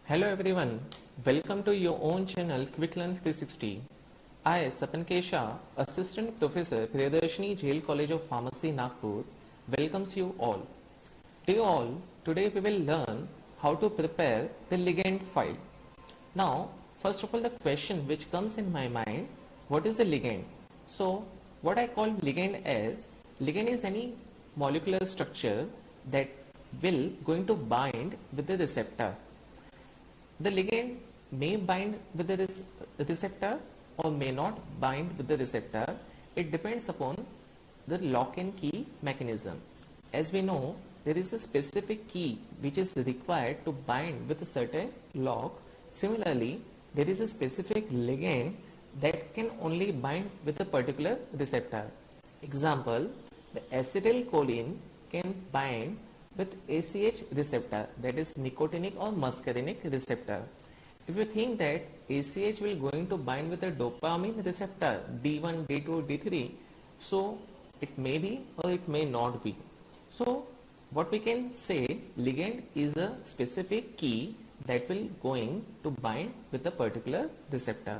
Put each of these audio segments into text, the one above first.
Hello everyone, welcome to your own channel QuickLearn 360. I, Sapan Kesha, Assistant Professor, Priyadarshini Jail College of Pharmacy, Nagpur, welcomes you all. Today we will learn how to prepare the ligand file. Now, first of all, the question which comes in my mind, what is a ligand? So, what I call ligand is any molecular structure that will going to bind with the receptor. The ligand may bind with the receptor or may not bind with the receptor. It depends upon the lock and key mechanism. As we know, there is a specific key which is required to bind with a certain lock. Similarly, there is a specific ligand that can only bind with a particular receptor. Example, the acetylcholine can bind with ACH receptor, that is nicotinic or muscarinic receptor. If you think that ACH will going to bind with a dopamine receptor D1, D2, D3, so it may be or it may not be. So what we can say, ligand is a specific key that will going to bind with a particular receptor.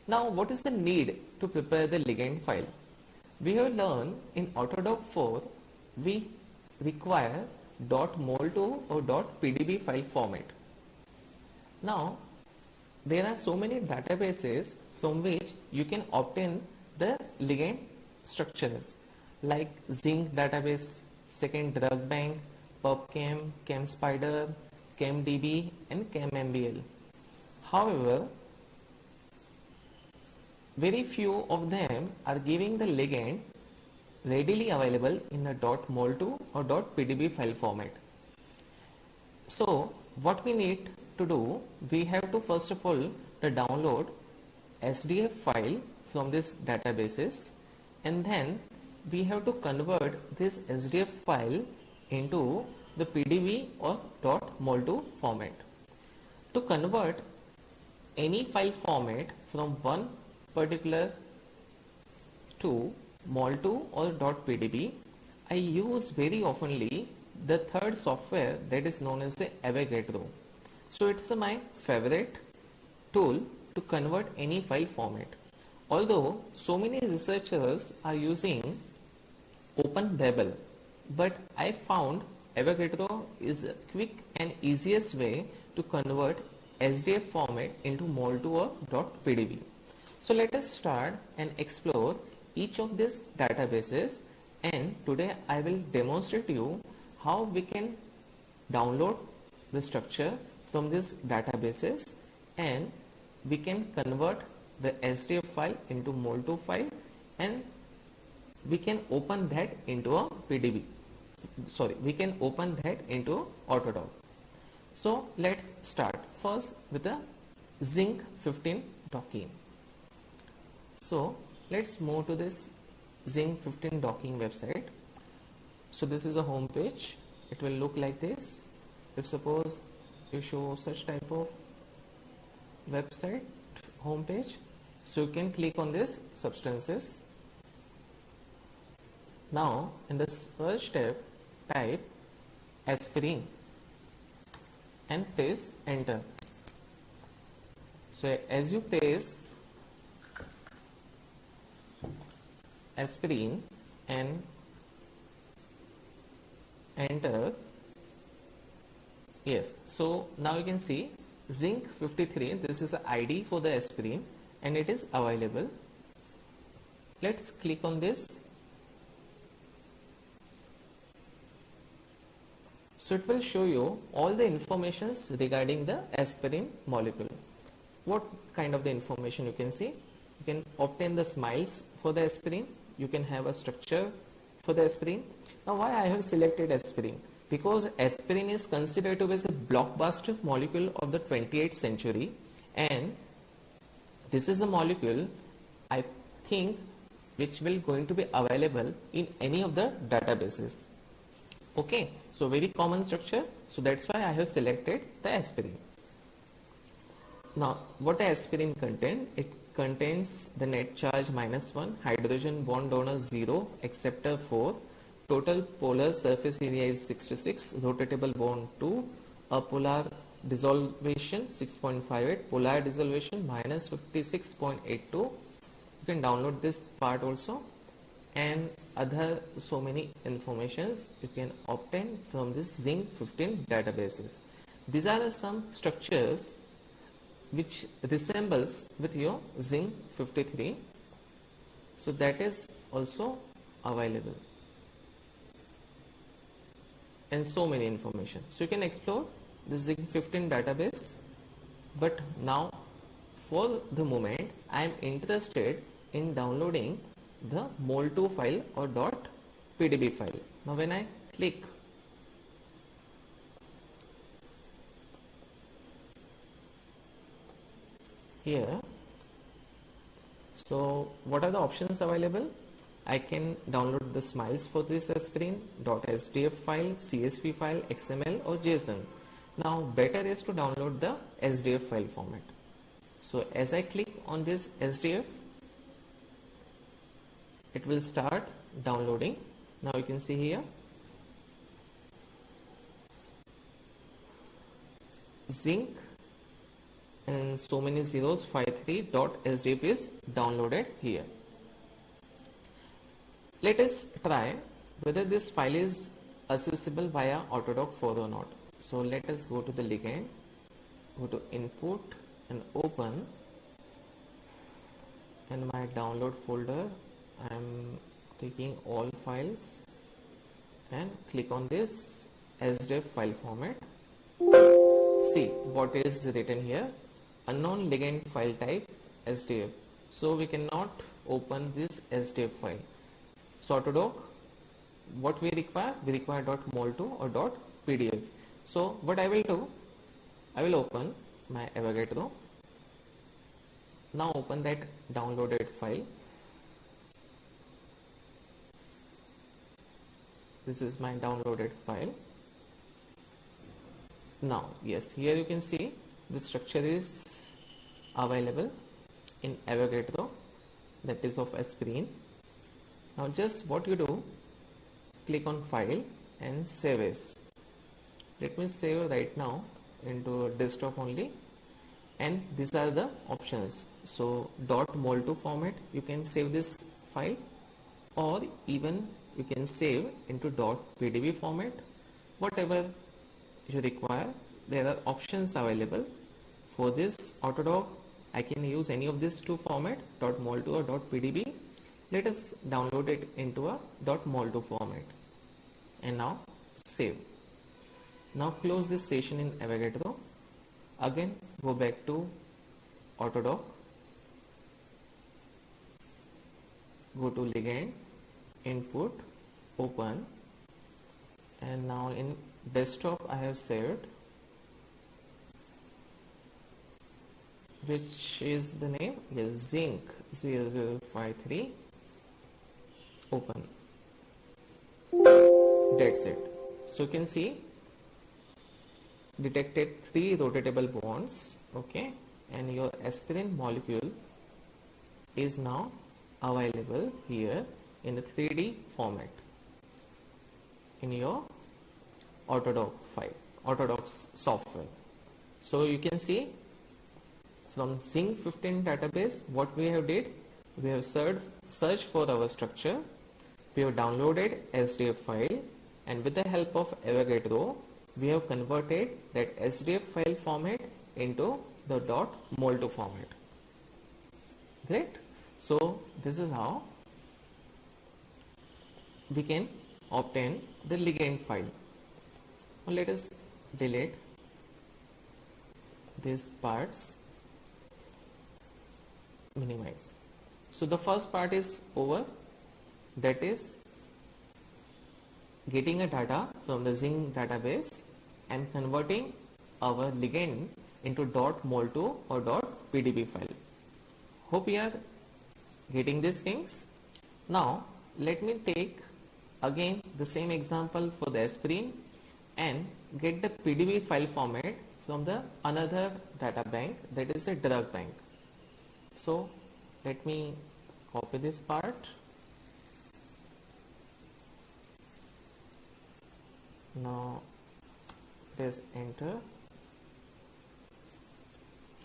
Now what is the need to prepare the ligand file? We have learned in Autodoc 4 we require .mol2 or .pdb file format. Now there are so many databases from which you can obtain the ligand structures like Zinc database, second Drug Bank, PubChem, ChemSpider, ChemDB and ChemMBL. However, very few of them are giving the ligand readily available in a .mol2 or .pdb file format. So what we need to do, we have to first of all to download SDF file from this databases, and then we have to convert this SDF file into the PDB or .mol2 format. To convert any file format from one particular to mol2 or .pdb, I use very oftenly the third software that is known as the Avogadro. So it's my favorite tool to convert any file format. Although so many researchers are using OpenBabel, but I found Avogadro is a quick and easiest way to convert SDF format into mol2 or .pdb. So let us start and explore each of these databases, and today I will demonstrate to you how we can download the structure from these databases and we can convert the SDF file into mol2 file and we can open that into a PDB. We can open that into Autodoc. So let's start first with the Zinc 15 docking. So let's move to this Zinc 15 docking website. So this is a home page. It will look like this. If suppose you show such type of website home page, so you can click on this substances. Now in the first step, type aspirin and press enter. So as you press aspirin and enter, yes, so now you can see Zinc 53, this is the ID for the aspirin and it is available. Let's click on this. So it will show you all the informations regarding the aspirin molecule. What kind of the information you can see? You can obtain the smiles for the aspirin. You can have a structure for the aspirin. Now why I have selected aspirin? Because aspirin is considered to be a blockbuster molecule of the 28th century, and this is a molecule I think which will going to be available in any of the databases. Okay, so very common structure, so that's why I have selected the aspirin. Now what the aspirin contain? It contains the net charge -1, hydrogen bond donor 0, acceptor 4, total polar surface area is 66, rotatable bond 2, a polar dissolution 6.58, polar dissolution minus 56.82. You can download this part also, and other so many informations you can obtain from this Zinc 15 databases. These are some structures which resembles with your Zinc 53, so that is also available, and so many information. So you can explore the Zinc 15 database, but now for the moment I am interested in downloading the mol2 file or .pdb file. Now when I click here, so what are the options available? I can download the smiles for this screen, .sdf file, CSV file, XML or JSON. Now better is to download the SDF file format. So as I click on this SDF, it will start downloading. Now you can see here Zinc and so many zeros 53.sdf is downloaded here. Let us try whether this file is accessible via Autodoc 4 or not. So let us go to the ligand, go to input and open, and my download folder I am taking all files and click on this SDF file format. See what is written here, unknown ligand file type SDF. So we cannot open this SDF file. So Autodoc, what we require .mol2 or .pdf. So what I will do, I will open my Avogadro. Now open that downloaded file. This is my downloaded file. Now yes, here you can see the structure is available in Avogadro, that is of aspirin. Now just what you do, click on file and save as. Let me save right now into desktop only, and these are the options. So .mol2 format, you can save this file, or even you can save into .pdb format, whatever you require. There are options available for this Autodoc. I can use any of these two format, .mol2 or .pdb. Let us download it into a .mol2 format, and now save. Now close this session in Avogadro. Again go back to Autodoc, go to ligand, input, open, and now in desktop I have saved, which is the name, yes, Zinc 0053, open. That's it. So you can see detected 3 rotatable bonds, okay, and your aspirin molecule is now available here in the 3D format in your Autodoc file, Autodoc software. So you can see from Zinc 15 database what we have did, we have searched for our structure, we have downloaded SDF file, and with the help of Avogadro we have converted that SDF file format into the .mol2 format. Great. So this is how we can obtain the ligand file. Now let us delete these parts, minimize. So the first part is over, that is getting a data from the Zinc database and converting our ligand into .mol2 or .pdb file. Hope you are getting these things. Now let me take again the same example for the aspirin and get the pdb file format from the another data bank, that is the drug bank. So let me copy this part. Now press enter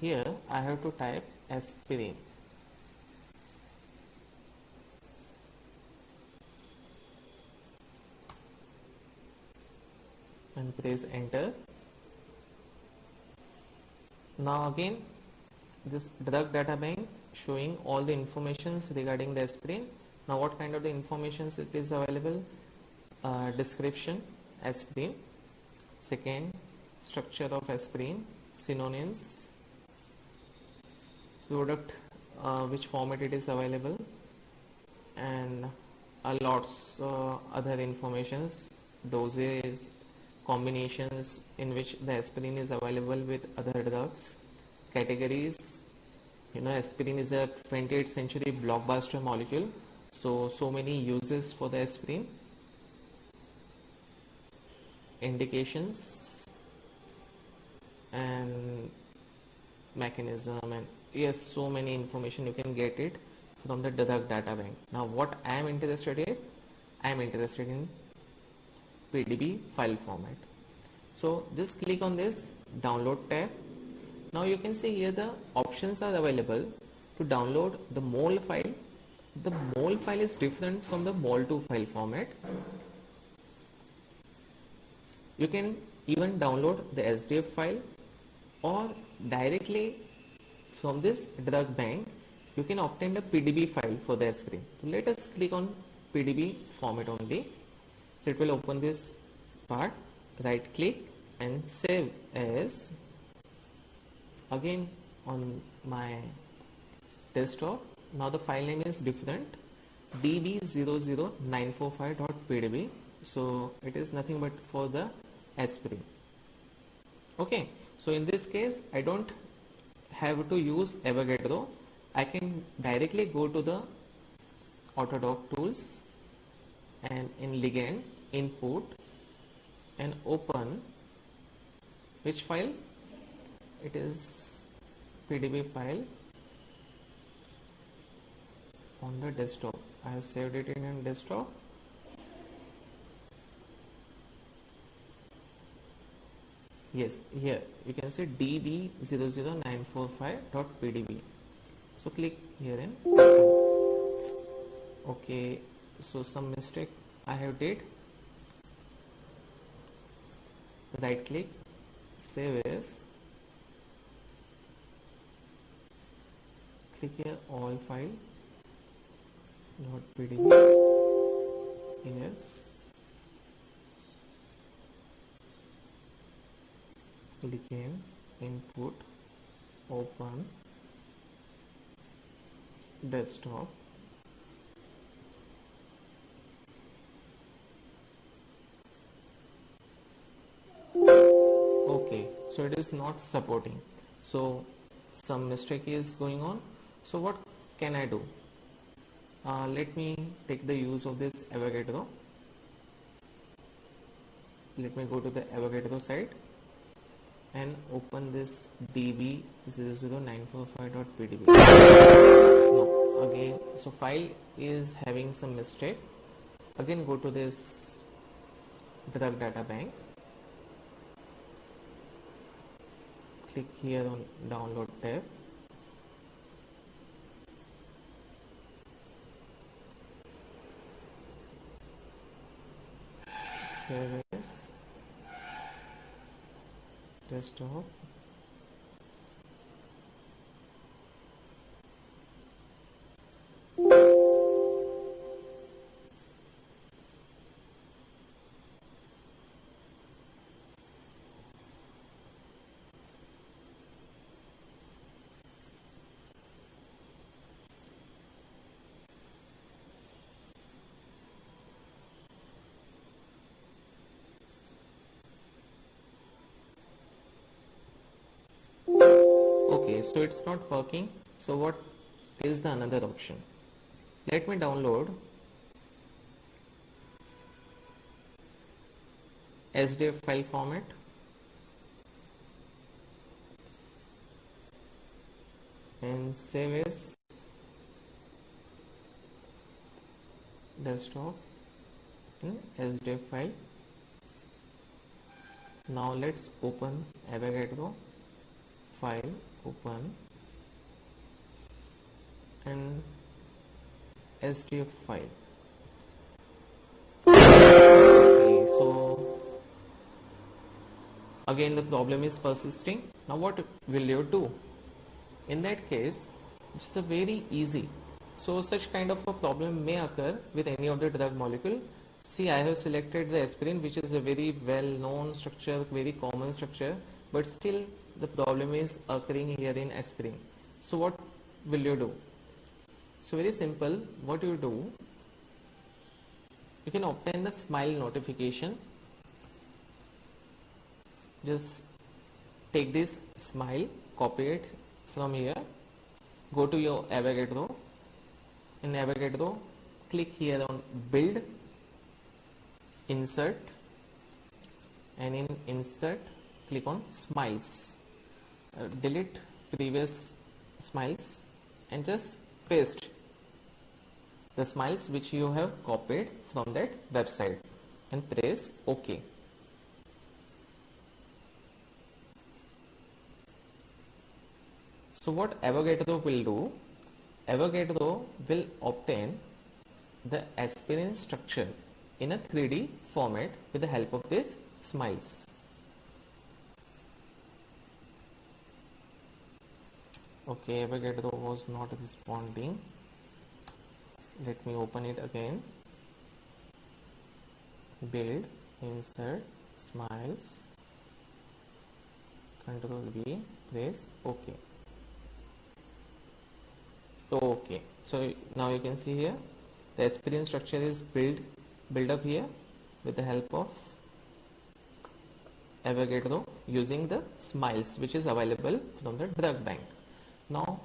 here I have to type aspirin and press enter. Now again this drug data bank showing all the informations regarding the aspirin. Now what kind of the informations it is available? Description aspirin, second structure of aspirin, synonyms, product which format it is available, and lots other informations, doses, combinations in which the aspirin is available with other drugs, categories. Aspirin is a 28th century blockbuster molecule, so many uses for the aspirin, indications and mechanism, and yes, so many information you can get it from the drug data bank. Now what I am interested in, I am interested in PDB file format. So just click on this download tab. Now you can see here the options are available to download the mol file. The mol file is different from the mol2 file format. You can even download the SDF file, or directly from this drug bank you can obtain the PDB file for the aspirin. So let us click on PDB format only. So it will open this part, right click and save as. Again on my desktop, now the file name is different, db00945.pdb, so it is nothing but for the aspirin. Okay, so in this case I don't have to use Avogadro. I can directly go to the Autodoc tools and in ligand input and open which file? It is PDB file on the desktop. I have saved it in a desktop. Yes, here you can see db00945.pdb. So click here and open. Okay, so some mistake I have did. Right click, save as, click here all file, not PDB. Yes, click in input, open desktop. Okay, so it is not supporting, so some mistake is going on. So what can I do? Let me take the use of this Avogadro. Let me go to the Avogadro site and open this db00945.pdb. No, again, so file is having some mistake. Again go to this drug data bank, click here on download tab, save as, desktop, okay, so it's not working. So what is the another option? Let me download SDF file format. And save as desktop in SDF file. Now let's open Avogadro. file, open, and SDF file. Okay, so again the problem is persisting. Now what will you do? In that case, it's a very easy. So such kind of a problem may occur with any of the drug molecule. See, I have selected the aspirin, which is a very well known structure, very common structure, but still the problem is occurring here in aspirin. So what will you do? So very simple, what you do, you can obtain the SMILE notification. Just take this SMILE, copy it from here, go to your Avogadro. In Avogadro, click here on build, insert, and in insert click on smiles. Delete previous smiles and just paste the smiles which you have copied from that website and press OK. So what Avogadro will do, Avogadro will obtain the aspirin structure in a 3D format with the help of this smiles. Okay, Avogadro was not responding. Let me open it again. Build, insert, smiles, Control V, press OK. Okay, so now you can see here the aspirin structure is built up here with the help of Avogadro using the smiles which is available from the drug bank. Now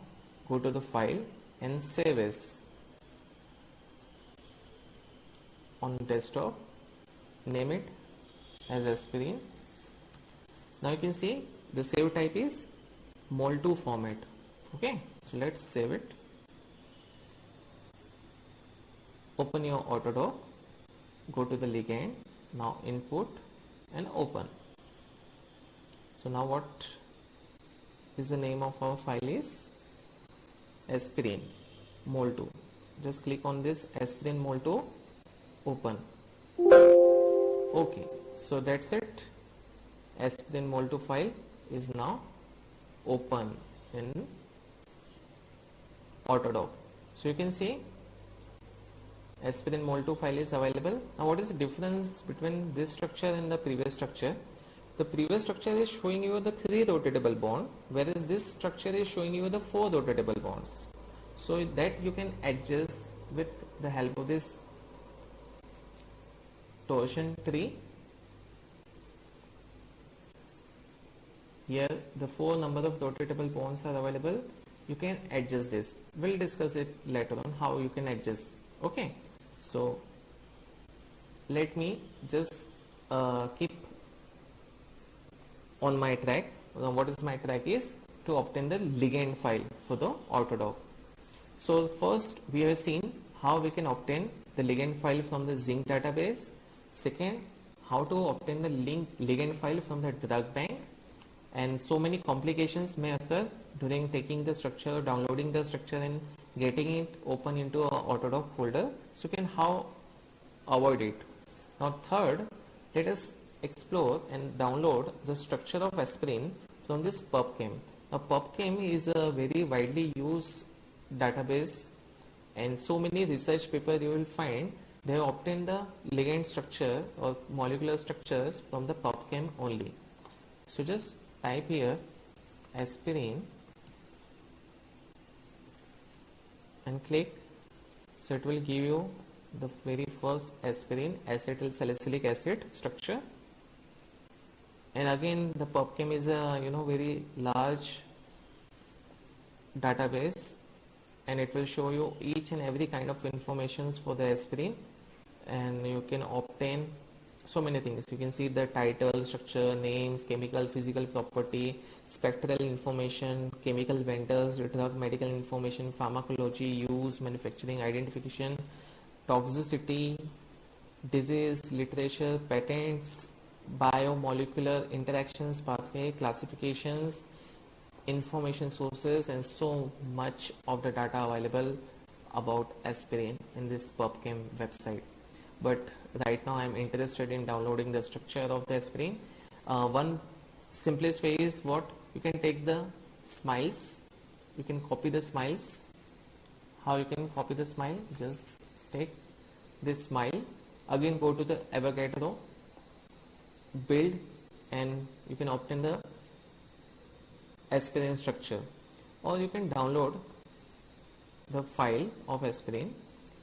go to the file and save as on desktop, name it as aspirin. Now you can see the save type is MOL2 format. Okay, so let's save it. Open your Autodoc, go to the ligand, now input and open. So now what is the name of our file is aspirin MOL2. Just click on this aspirin MOL2, open. Okay, so that's it. Aspirin MOL2 file is now open in Autodoc. So you can see aspirin MOL2 file is available. Now what is the difference between this structure and the previous structure? The previous structure is showing you the 3 rotatable bond, whereas this structure is showing you the 4 rotatable bonds. So that you can adjust with the help of this torsion tree. Here the 4 number of rotatable bonds are available. You can adjust this. We'll discuss it later on how you can adjust. Okay, so let me just keep on my track. Now what is my track is to obtain the ligand file for the Autodoc. So first we have seen how we can obtain the ligand file from the Zinc database. Second, how to obtain the ligand file from the drug bank. And so many complications may occur during taking the structure, downloading the structure and getting it open into a Autodoc folder. So you can how avoid it. Now third, let us explore and download the structure of aspirin from this PubChem. Now PubChem is a very widely used database and so many research papers you will find they have obtained the ligand structure or molecular structures from the PubChem only. So just type here aspirin and click. So it will give you the very first aspirin acetyl salicylic acid structure. And again the PubChem is a very large database and it will show you each and every kind of informations for the aspirin, and you can obtain so many things. You can see the title, structure, names, chemical, physical property, spectral information, chemical vendors, drug medical information, pharmacology, use, manufacturing, identification, toxicity, disease, literature, patents, biomolecular interactions, pathway, classifications, information sources and so much of the data available about aspirin in this PubChem website. But right now I'm interested in downloading the structure of the aspirin. One simplest way is what? You can take the smiles, you can copy the smiles. How you can copy the smile? Just take this smile, again go to the Avogadro, build, and you can obtain the aspirin structure, or you can download the file of aspirin.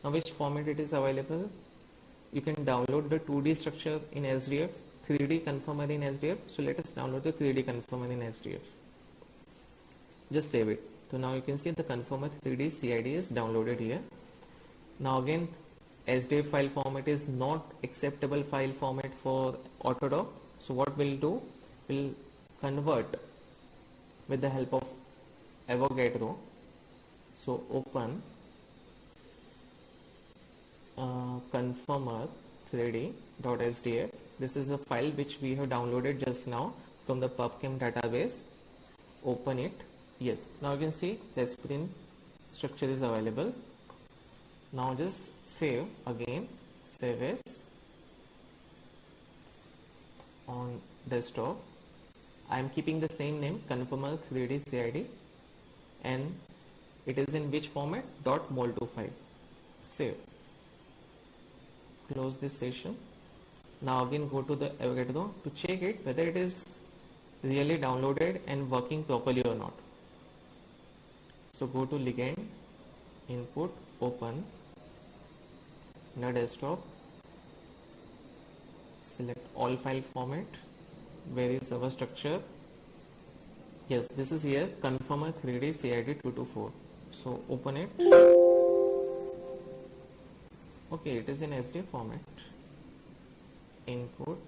Now which format it is available? You can download the 2D structure in SDF, 3D conformer in SDF. So let us download the 3D conformer in SDF. Just save it. So now you can see the conformer 3D CID is downloaded here. Now again, SDF file format is not acceptable file format for Autodoc. So what we'll do, we'll convert with the help of Avogadro. So open conformer 3d.sdf. This is a file which we have downloaded just now from the PubChem database. Open it. Yes, now you can see the aspirin structure is available. Now just save again, save as on desktop. I am keeping the same name, conformer 3D CID, and it is in which format? .mol2 file. Save. Close this session. Now again go to the Avogadro to check it whether it is really downloaded and working properly or not. So go to ligand, input, open, in a desktop, select all file format. Where is our structure? Yes, this is here, conformer 3D CID 224. So open it. Okay, it is in SD format. Input,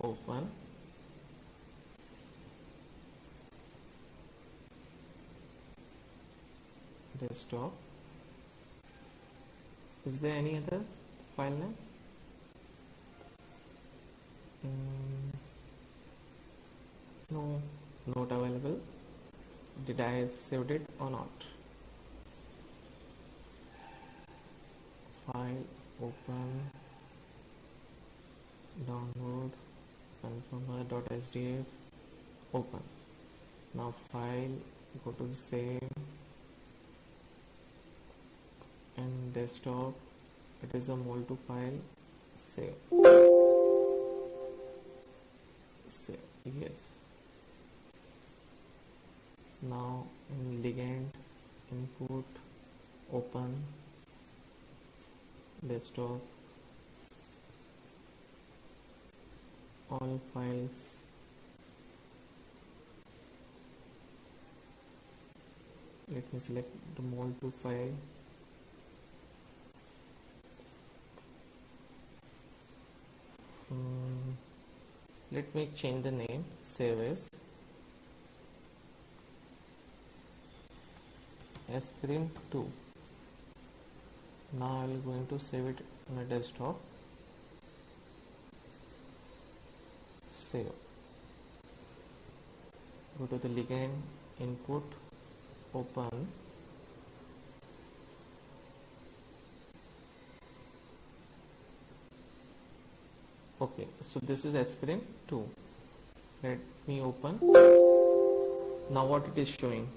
open. Desktop. Is there any other file name? No, not available. Did I saved it or not? File, open, download, conformer.sdf, open. Now file, go to save, and desktop, it is a mol2 file, save. Save, yes. Now in ligand, input, open, desktop, all files, let me select the mol2 file, let me change the name, save as aspirin 2. Now I will going to save it on a desktop. Save. Go to the ligand, input, open. Okay, so this is aspirin 2. Let me open. Now what it is showing?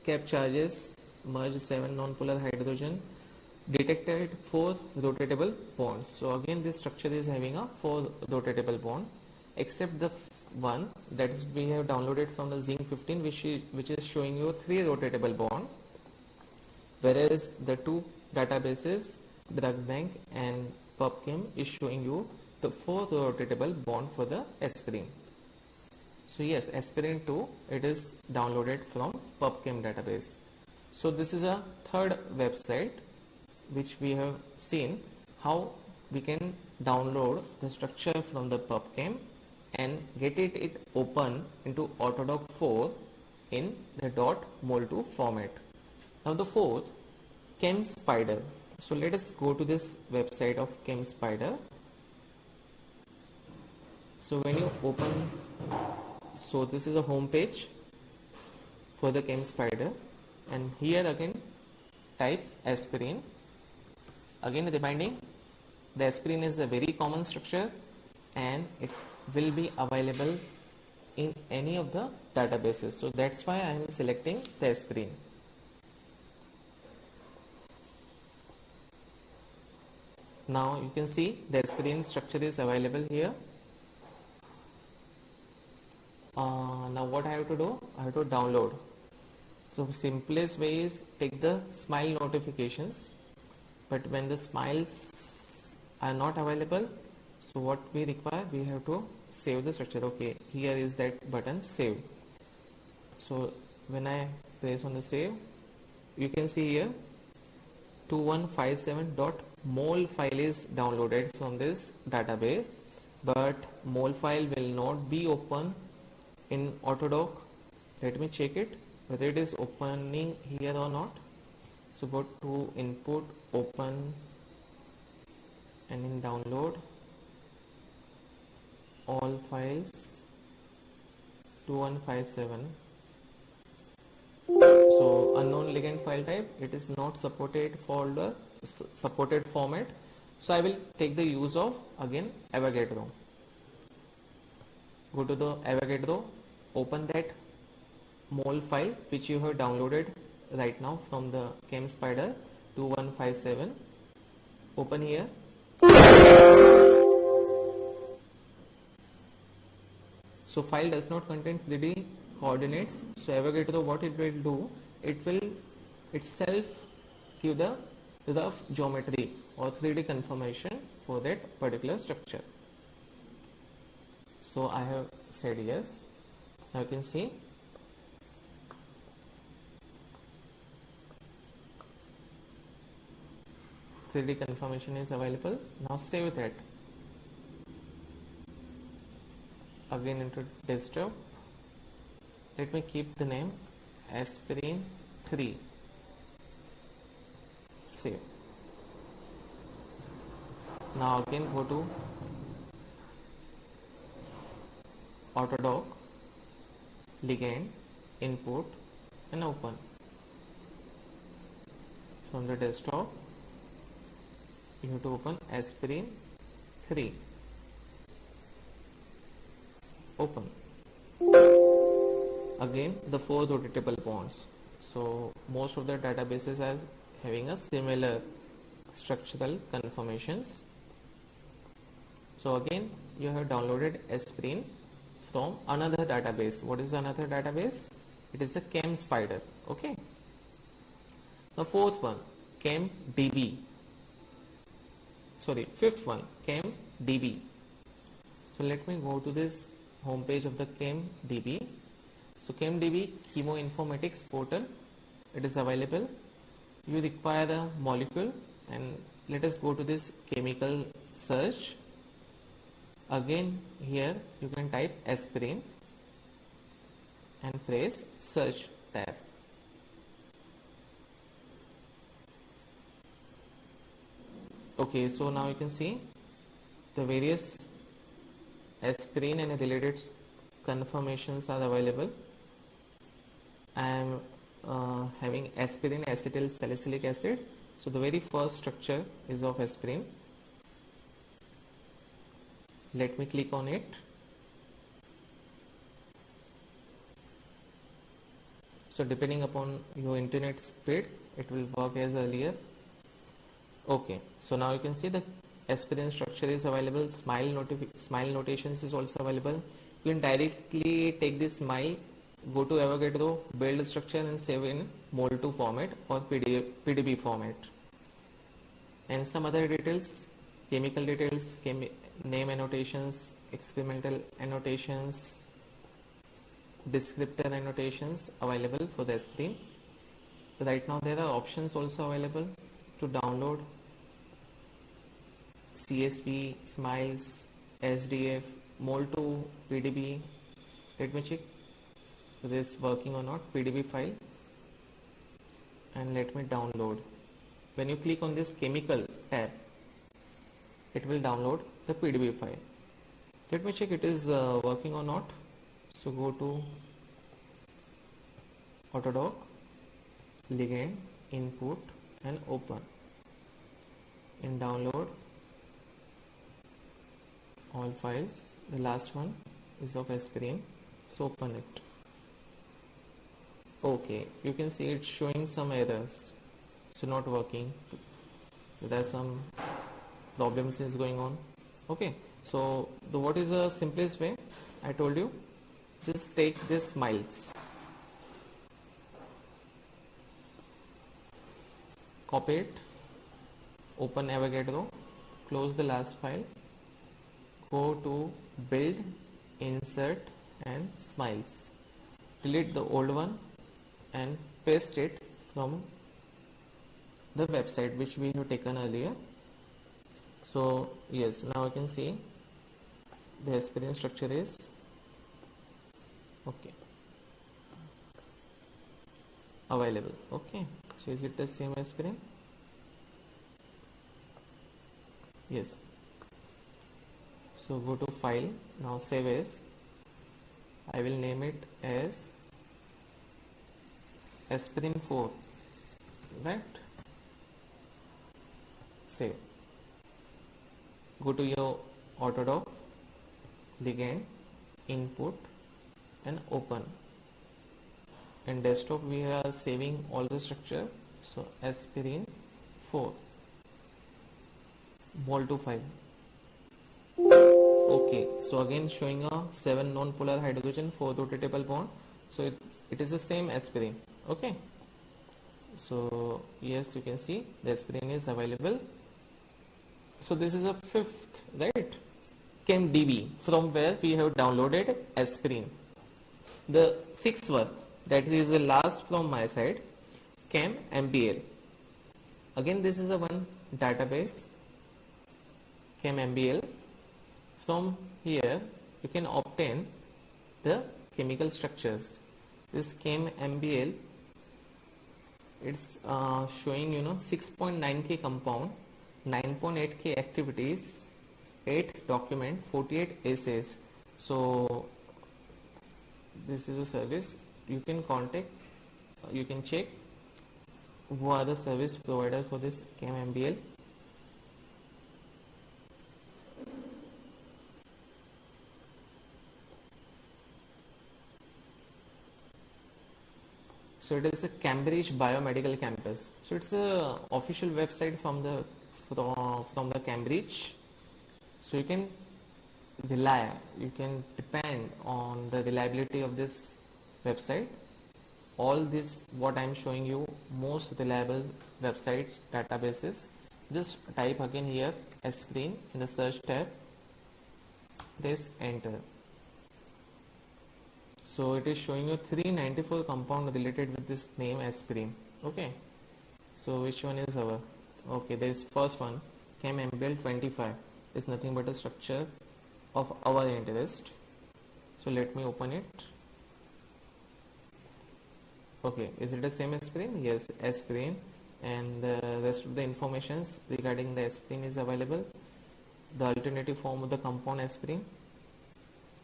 Cap charges, merge 7 non-polar hydrogen, detected 4 rotatable bonds. So again this structure is having a 4 rotatable bond, except the one that is we have downloaded from the zinc 15, which is showing you 3 rotatable bond, whereas the two databases, Drug Bank and PubChem, is showing you the 4 rotatable bond for the aspirin. So yes, aspirin 2, it is downloaded from PubChem database. So this is a third website which we have seen how we can download the structure from the PubChem and get it open into Autodoc 4 in the .mol2 format. Now the fourth, ChemSpider. So let us go to this website of ChemSpider. So when you open So this is a home page for the ChemSpider, and here again type aspirin. Again reminding, the aspirin is a very common structure and it will be available in any of the databases. So that's why I am selecting the aspirin. Now you can see the aspirin structure is available here. Now what I have to do? I have to download. So simplest way is take the smile notifications, but when the smiles are not available, so what we require, we have to save the structure. Okay, here is that button, save. So when I press on the save, you can see here 2157.mol file is downloaded from this database, but mol file will not be open in Autodoc. Let me check it whether it is opening here or not. So go to input, open, and in download all files 2157. So unknown ligand file type, it is not supported folder, supported format. So I will take the use of again Avogadro. Go to the Avogadro, open that mol file which you have downloaded right now from the ChemSpider 2157. Open here. So file does not contain 3D coordinates. So Avogadro, what it will do, it will itself give the rough geometry or 3D conformation for that particular structure. So I have said yes. Now you can see .3D conformation is available. Now save that. Again into desktop. Let me keep the name aspirin 3. Save. Now again go to Autodoc, ligand, input, and open. From the desktop, you have to open aspirin 3. Open. Again the 4 rotatable bonds. So most of the databases are having a similar structural conformations. So again you have downloaded aspirin from another database. What is another database? It is a ChemSpider. Okay. The fourth one, ChemDB. Sorry, fifth one, ChemDB. So let me go to this home page of the ChemDB. So ChemDB chemoinformatics portal, it is available. You require the molecule, and let us go to this chemical search. Again here you can type aspirin and press search tab. Okay, so now you can see the various aspirin and related conformations are available. I am having aspirin acetyl salicylic acid. So the very first structure is of aspirin. Let me click on it. So depending upon your internet speed, it will work as earlier. Okay, so now you can see the aspirin structure is available. Smile notations is also available. You can directly take this smile, go to Avogadro, build a structure and save in mol2 format or PDB format. And some other details, chemical details, name annotations, experimental annotations, descriptor annotations available for the aspirin. Right now there are options also available to download: CSV, Smiles, SDF, mol2, PDB. Let me check whether it's working or not. PDB file, and let me download. When you click on this chemical tab, it will download the PDB file. Let me check it is working or not. So go to Autodoc, ligand, input and open. In download all files, the last one is of aspirin, so open it. Okay, you can see it's showing some errors, so not working. There are some problems is going on. Okay, so what is the simplest way? I told you, just take this smiles, copy it, open Avogadro, close the last file, go to build, insert and smiles, delete the old one and paste it from the website which we have taken earlier. So yes, now you can see the aspirin structure is okay, available. Okay, so is it the same aspirin? Yes. So go to file, now save as, I will name it as aspirin 4, right? Save. Go to your Autodoc, ligand, input and open. In desktop we are saving all the structure, so aspirin 4, mol2 file. Okay, so again showing a 7 non-polar hydrogen, 4 rotatable bond, so it is the same aspirin. Okay, so yes, you can see the aspirin is available. So this is a fifth, right? ChemDB, from where we have downloaded aspirin. The sixth one, that is the last from my side, ChemMBL. Again, this is a one database, ChemMBL. From here, you can obtain the chemical structures. This ChemMBL, it's showing 6.9k compound, 9.8k activities, 8 document, 48 essays. So this is a service you can contact, you can check who are the service provider for this ChemMBL. So it is a Cambridge Biomedical Campus. So it's a official website from the Cambridge. So you can depend on the reliability of this website. All this what I am showing you, most reliable websites, databases. Just type again here aspirin in the search tab. This enter. So it is showing you 394 compound related with this name aspirin. Okay. So which one is our? Okay, there is first one, ChemMBL 25, is nothing but a structure of our interest. So let me open it. Okay, is it the same aspirin? Yes, aspirin, and the rest of the informations regarding the aspirin is available. The alternative form of the compound aspirin,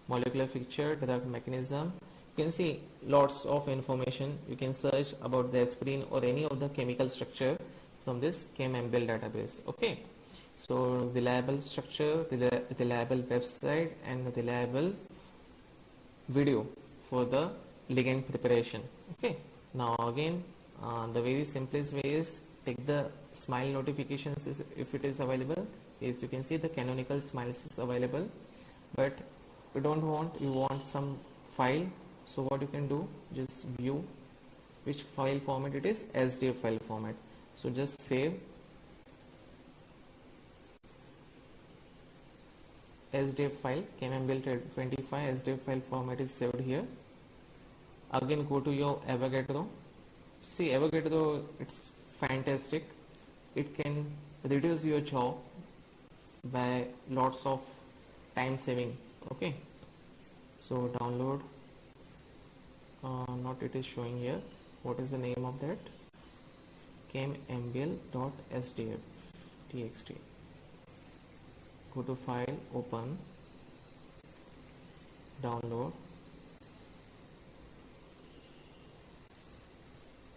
molecular feature, drug mechanism. You can see lots of information. You can search about the aspirin or any of the chemical structure from this ChemMBL database. Okay, so reliable structure, reliable website and reliable video for the ligand preparation. Okay, now again the very simplest way is take the smile notifications if it is available. Yes, you can see the canonical smiles is available, but you want some file. So what you can do, just view which file format it is, SDF file format. So just save SDF file, ChemMBL 25 SDF file format is saved here. Again go to your Avogadro. See, Avogadro, it's fantastic. It can reduce your job by lots of time saving. Okay, so download, not it is showing here. What is the name of that? ChemMBL.sdf txt. Go to file, open, download,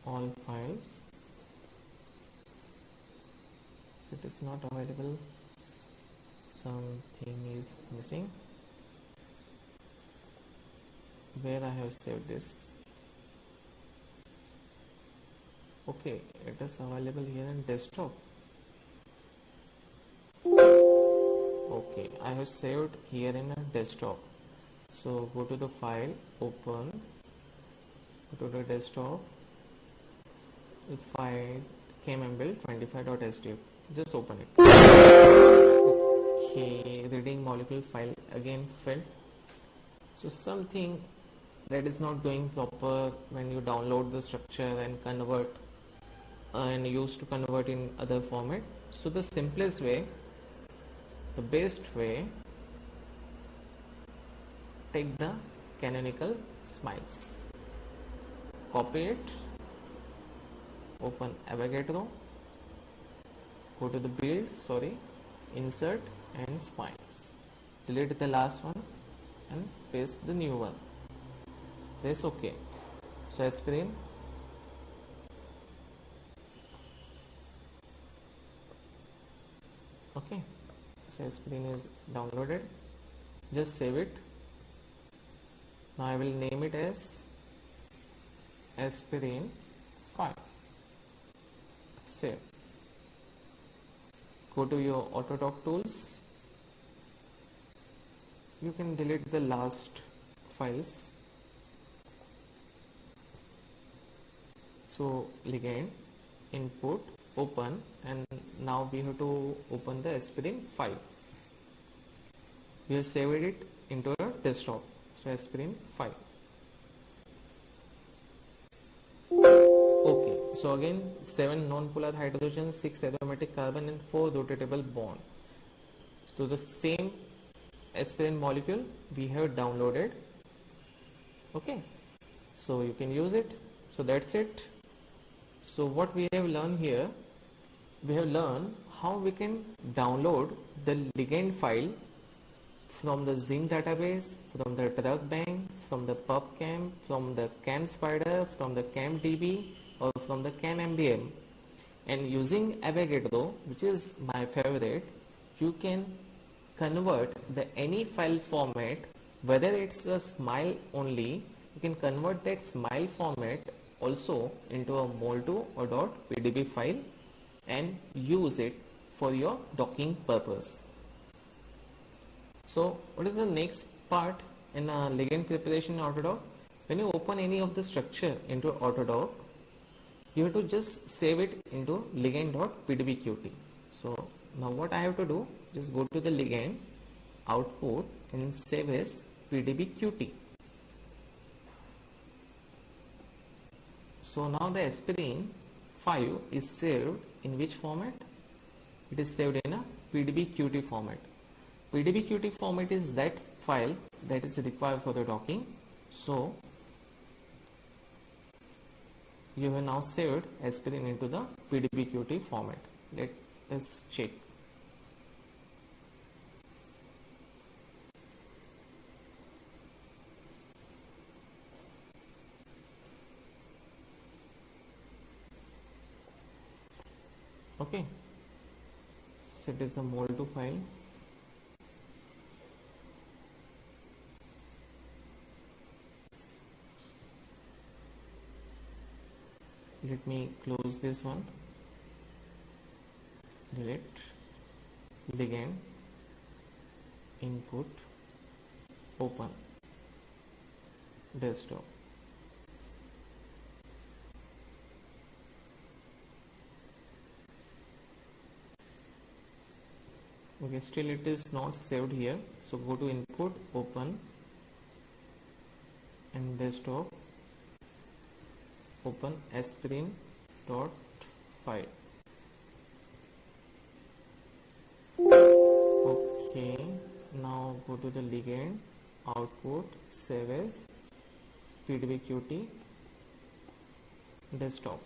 all files. It is not available, something is missing. Where I have saved this? Okay, it is available here in desktop. Okay, I have saved here in a desktop. So go to the file, open, go to the desktop, the file KMMBuild 25.sdf. Just open it. Okay, reading molecule file again failed. So something that is not doing proper when you download the structure and convert and used to convert in other format. So the simplest way, the best way, take the canonical smiles, copy it, open Avogadro, go to the build, insert and smiles, delete the last one and paste the new one, press OK. So aspirin, okay, so aspirin is downloaded. Just save it. Now I will name it as aspirin 5. Save. Go to your Autodoc tools. You can delete the last files. So ligand, input, open, and now we have to open the aspirin 5. We have saved it into a desktop. So aspirin 5. Okay, so again 7 non-polar hydrogen, 6 aromatic carbon and 4 rotatable bond. So the same aspirin molecule we have downloaded. Okay, so you can use it. So that's it. So what we have learned here, we have learned how we can download the ligand file from the Zinc database, from the drug bank, from the PubChem, from the ChemSpider, from the ChemDB or from the ChemMBM, and using Avogadro, which is my favorite, you can convert the any file format, whether it's a smile only, you can convert that smile format also into a mol2 or .pdb file and use it for your docking purpose. So what is the next part in ligand preparation in Autodoc? When you open any of the structure into Autodoc, you have to just save it into ligand.pdbqt. So now what I have to do, just go to the ligand output and save as pdbqt. So now the aspirin 5 is saved in which format? It is saved in a pdbqt format. pdbqt format is that file that is required for the docking. So you have now saved aspirin into the pdbqt format. Let us check. Okay, so it is a mol2 file. Let me close this one, delete, ligand, input, open, desktop. Okay, still it is not saved here. So go to input, open, and desktop, open aspirin.file. Okay, now go to the ligand output, save as pdbqt, desktop.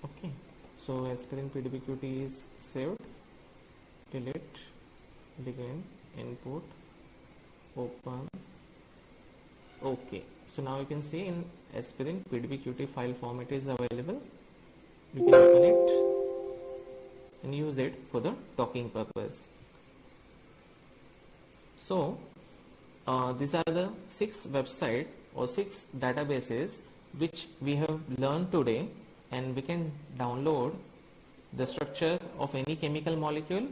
Okay, so aspirin pdbqt is saved. Delete, ligand, input, open, Okay, so now you can see in aspirin PDB-QT file format is available. You can open it and use it for the docking purpose. So these are the 6 websites or 6 databases which we have learned today, and we can download the structure of any chemical molecule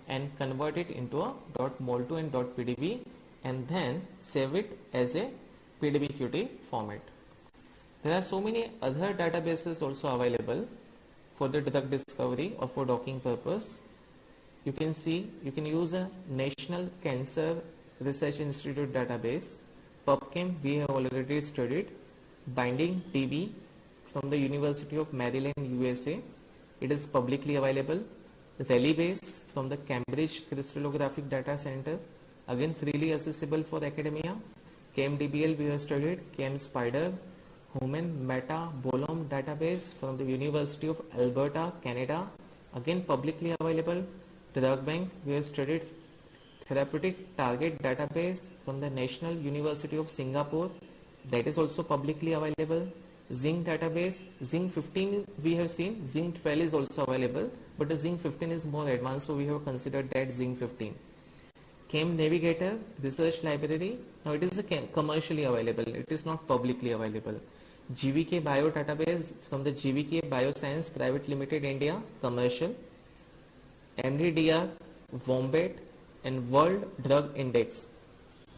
and convert it into a .mol2 and .pdb and then save it as a PDB-QT format. There are so many other databases also available for the drug discovery or for docking purpose. You can see, you can use a National Cancer Research Institute database. PubChem we have already studied. Binding TB from the University of Maryland, USA. It is publicly available. Relibase from the Cambridge Crystallographic Data Center, again freely accessible for academia. KMDBL we have studied. KMSpider, Human Metabolome database from the University of Alberta, Canada, again publicly available. Drug Bank we have studied. Therapeutic Target database from the National University of Singapore, that is also publicly available. Zinc database, Zinc 15 we have seen, Zinc 12 is also available, but the Zinc 15 is more advanced, so we have considered that Zinc 15. Chem Navigator Research Library, now it is commercially available, it is not publicly available. GVK Bio database from the GVK Bioscience Private Limited India, commercial. MDDR, Wombat and World Drug Index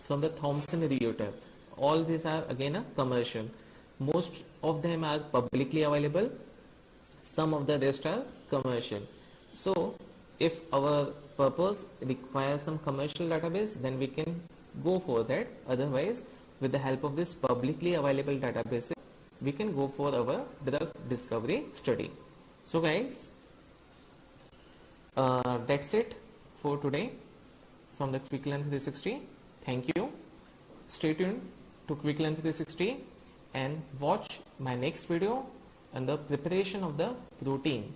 from the Thomson Reuters. All these are again a commercial. Most of them are publicly available, some of the rest are commercial. So if our purpose requires some commercial database, then we can go for that. Otherwise, with the help of this publicly available database, we can go for our drug discovery study. So guys, that's it for today from the QuickLearn 360. Thank you. Stay tuned to QuickLearn 360 and watch my next video on the preparation of the protein